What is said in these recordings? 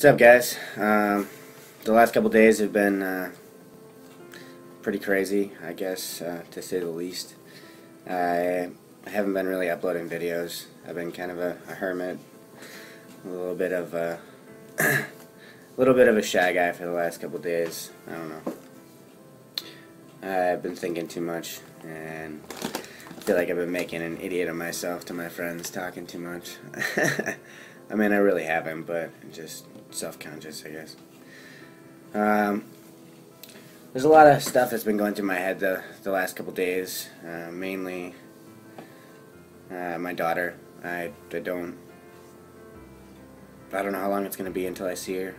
up, guys? The last couple days have been pretty crazy, I guess, to say the least. I haven't been really uploading videos. I've been kind of a hermit, a little bit of a shy guy for the last couple days. I don't know. I've been thinking too much, and I feel like I've been making an idiot of myself to my friends, talking too much. I mean, I really haven't, but just self-conscious, I guess. There's a lot of stuff that's been going through my head the last couple days. Mainly my daughter. I don't know how long it's going to be until I see her.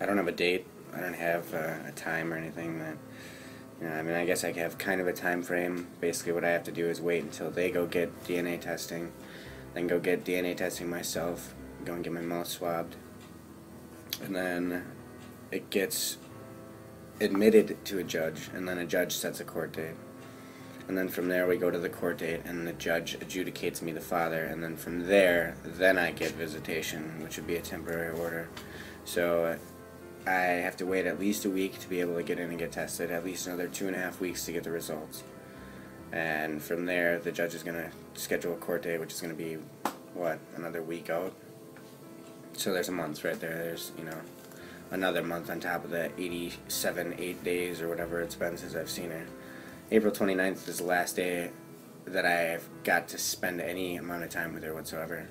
I don't have a date. I don't have a time or anything that. I mean, I guess I have kind of a time frame. Basically, what I have to do is wait until they go get DNA testing, then go get DNA testing myself, go and get my mouth swabbed, and then it gets admitted to a judge, and then a judge sets a court date. And then from there we go to the court date, and the judge adjudicates me the father, and then from there, then I get visitation, which would be a temporary order. So I have to wait at least a week to be able to get in and get tested, at least another 2.5 weeks to get the results. And from there, the judge is going to schedule a court date, which is going to be, what, another week out? So there's a month right there. There's, another month on top of the 8 days or whatever it's been since I've seen her. April 29th is the last day that I've got to spend any amount of time with her whatsoever.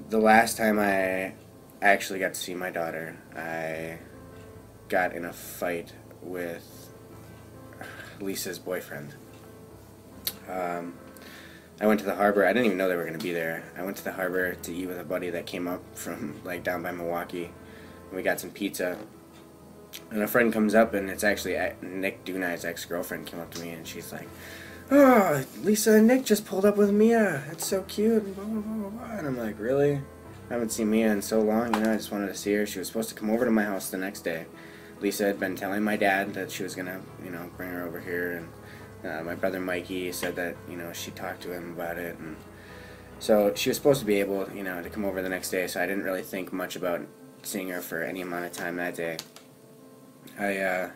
The last time I actually got to see my daughter, I got in a fight with Lisa's boyfriend. I went to the harbor. I didn't even know they were going to be there. I went to the harbor to eat with a buddy that came up from down by Milwaukee. And we got some pizza. And a friend comes up, and it's actually Nick Dunai's ex-girlfriend came up to me, and she's like, "Oh, Lisa and Nick just pulled up with Mia. It's so cute." And blah, blah, blah, blah. And I'm like, really? I haven't seen Mia in so long. I just wanted to see her. She was supposed to come over to my house the next day. Lisa had been telling my dad that she was going to, bring her over here, and my brother Mikey said that, she talked to him about it, and so she was supposed to be able, to come over the next day, so I didn't really think much about seeing her for any amount of time that day. I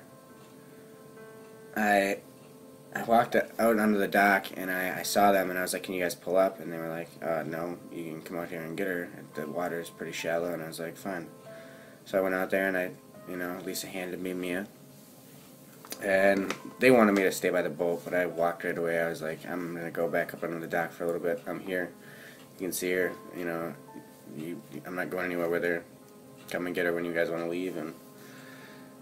walked out onto the dock, and I saw them, and I was like, "Can you guys pull up?" And they were like, "No, you can come out here and get her. The water is pretty shallow." And I was like, "Fine." So I went out there, and Lisa handed me Mia. And they wanted me to stay by the boat, but I walked right away. I was like, "I'm going to go back up onto the dock for a little bit. I'm here. You can see her. I'm not going anywhere with her. Come and get her when you guys want to leave." And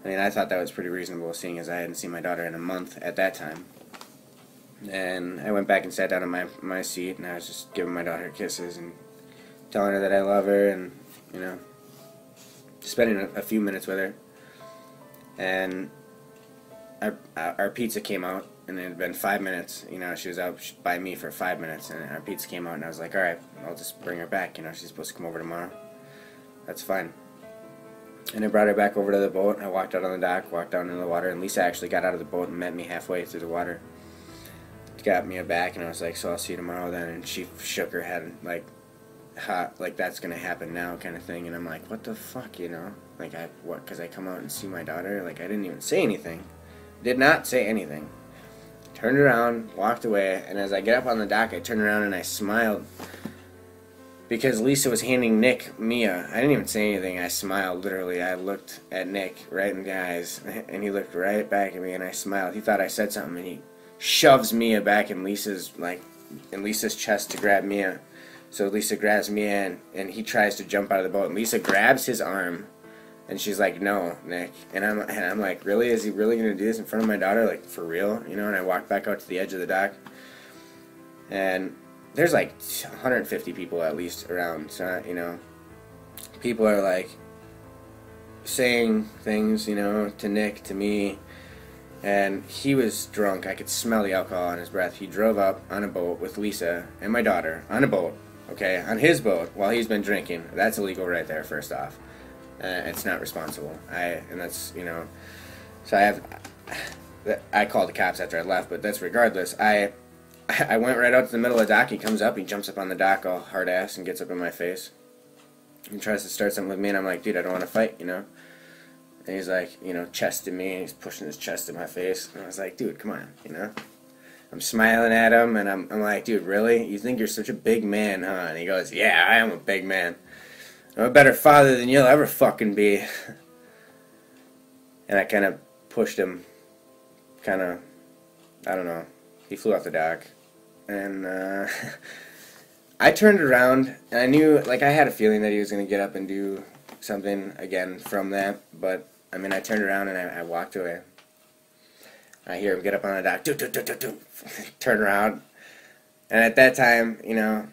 I mean, I thought that was pretty reasonable, seeing as I hadn't seen my daughter in a month at that time. And I went back and sat down in my seat, and I was just giving my daughter kisses and telling her that I love her, and, spending a few minutes with her. And our pizza came out, and it had been 5 minutes. She was out by me for 5 minutes, and our pizza came out, and I was like, "Alright, I'll just bring her back. She's supposed to come over tomorrow. That's fine." And I brought her back over to the boat. I walked out on the dock, walked down into the water, and Lisa actually got out of the boat and met me halfway through the water. Got me back, and I was like, "So I'll see you tomorrow then." And she shook her head like, like that's gonna happen now kind of thing. And I'm like, "What the fuck, Like, what, because I come out and see my daughter? Like, I didn't even say anything. Did not say anything. Turned around, walked away, and as I get up on the dock, I turned around and I smiled. Because Lisa was handing Nick Mia. I didn't even say anything. I smiled, literally. I looked at Nick right in the eyes, and he looked right back at me, and I smiled. He thought I said something, and he shoves Mia back in Lisa's chest to grab Mia. So Lisa grabs Mia, and he tries to jump out of the boat, and Lisa grabs his arm, and she's like, "No, Nick." And I'm like, "Really? Is he really going to do this in front of my daughter? Like, for real?" And I walked back out to the edge of the dock, and there's like 150 people at least around. So, people are like saying things, to Nick, to me. And he was drunk. I could smell the alcohol on his breath. He drove up on a boat with Lisa and my daughter on a boat, okay, on his boat while he's been drinking. That's illegal right there, first off. It's not responsible. And that's, so I called the cops after I left, but that's regardless. I went right out to the middle of the dock. He comes up, he jumps up on the dock all hard ass and gets up in my face. He tries to start something with me, and I'm like, dude, I don't want to fight, you know? And he's like, you know, chesting me, and he's pushing his chest in my face. And I was like, dude, come on, you know? I'm smiling at him, and I'm like, dude, really? You think you're such a big man, huh? And he goes, yeah, I am a big man. I'm a better father than you'll ever fucking be. And I kind of pushed him, kind of, I don't know. He flew off the dock. And I turned around, and I knew, like, I had a feeling that he was going to get up and do something again from that. But, I mean, I turned around and I walked away. I hear him get up on the dock, do, do, do, do, do. Turn around. And at that time, you know,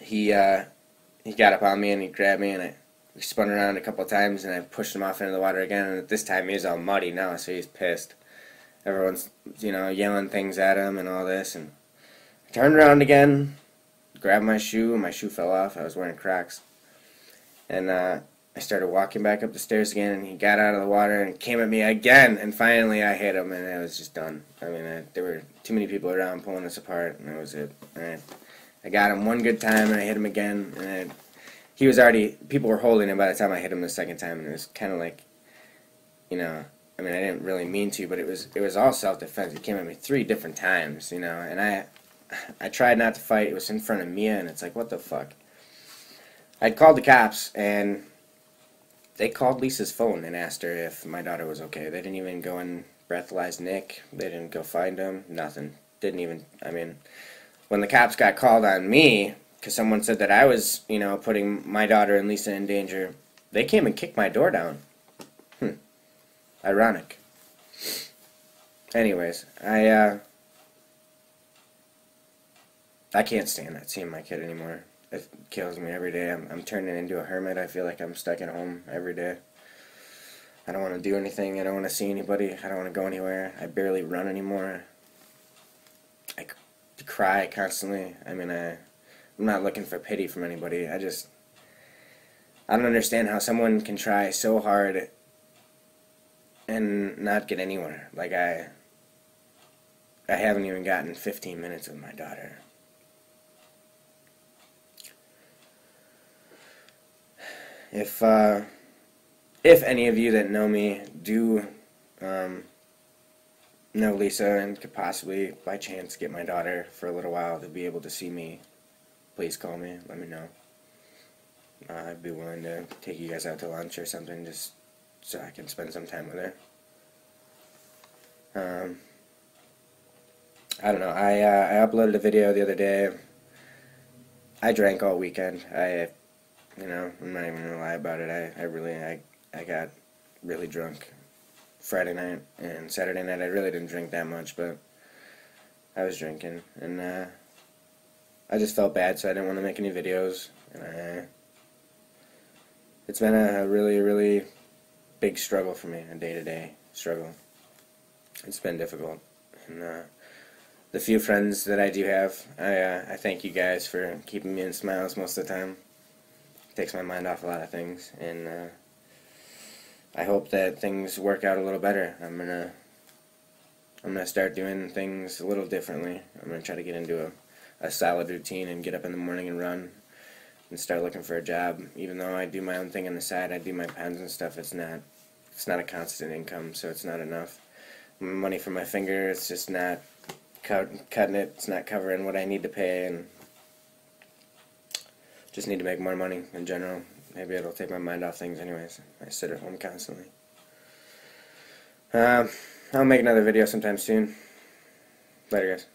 he got up on me and he grabbed me, and we spun around a couple of times, and I pushed him off into the water again. And at this time, he's all muddy now, so he's pissed. Everyone's, you know, yelling things at him and all this. And I turned around again, grabbed my shoe, and my shoe fell off. I was wearing Crocs. And I started walking back up the stairs again, and he got out of the water and came at me again. And finally, I hit him, and it was just done. I mean, there were too many people around pulling us apart, and that was it. And I got him one good time, and I hit him again, and he was already, people were holding him by the time I hit him the second time, and it was kind of like, you know, I mean, I didn't really mean to, but it was all self-defense. He came at me 3 different times, you know, and I tried not to fight. It was in front of Mia, and it's like, what the fuck? I'd called the cops, and they called Lisa's phone and asked her if my daughter was okay. They didn't even go and breathalyze Nick. They didn't go find him. Nothing. Didn't even, I mean, when the cops got called on me, because someone said that I was, you know, putting my daughter and Lisa in danger, they came and kicked my door down. Ironic. Anyways, I can't stand not seeing my kid anymore. It kills me every day. I'm turning into a hermit. I feel like I'm stuck at home every day. I don't want to do anything. I don't want to see anybody. I don't want to go anywhere. I barely run anymore. I cry constantly. I mean, I'm not looking for pity from anybody. I don't understand how someone can try so hard and not get anywhere. Like, I haven't even gotten 15 minutes with my daughter. If any of you that know me do know Lisa and could possibly, by chance, get my daughter for a little while to be able to see me, please call me. Let me know. I'd be willing to take you guys out to lunch or something, just so I can spend some time with her. I don't know. I uploaded a video the other day. I drank all weekend. You know, I'm not even gonna lie about it. I got really drunk Friday night and Saturday night. I really didn't drink that much, but I was drinking, and I just felt bad, so I didn't want to make any videos. And it's been a really, really big struggle for me, a day-to-day struggle. It's been difficult, and the few friends that I do have, I thank you guys for keeping me in smiles most of the time. It takes my mind off a lot of things, and I hope that things work out a little better. I'm gonna start doing things a little differently. I'm gonna try to get into a solid routine and get up in the morning and run and start looking for a job. Even though I do my own thing on the side, I do my pens and stuff. It's not a constant income, so it's not enough. Money from my finger, it's just not cutting it. It's not covering what I need to pay, and just need to make more money in general. Maybe it'll take my mind off things anyways. I sit at home constantly. I'll make another video sometime soon. Later, guys.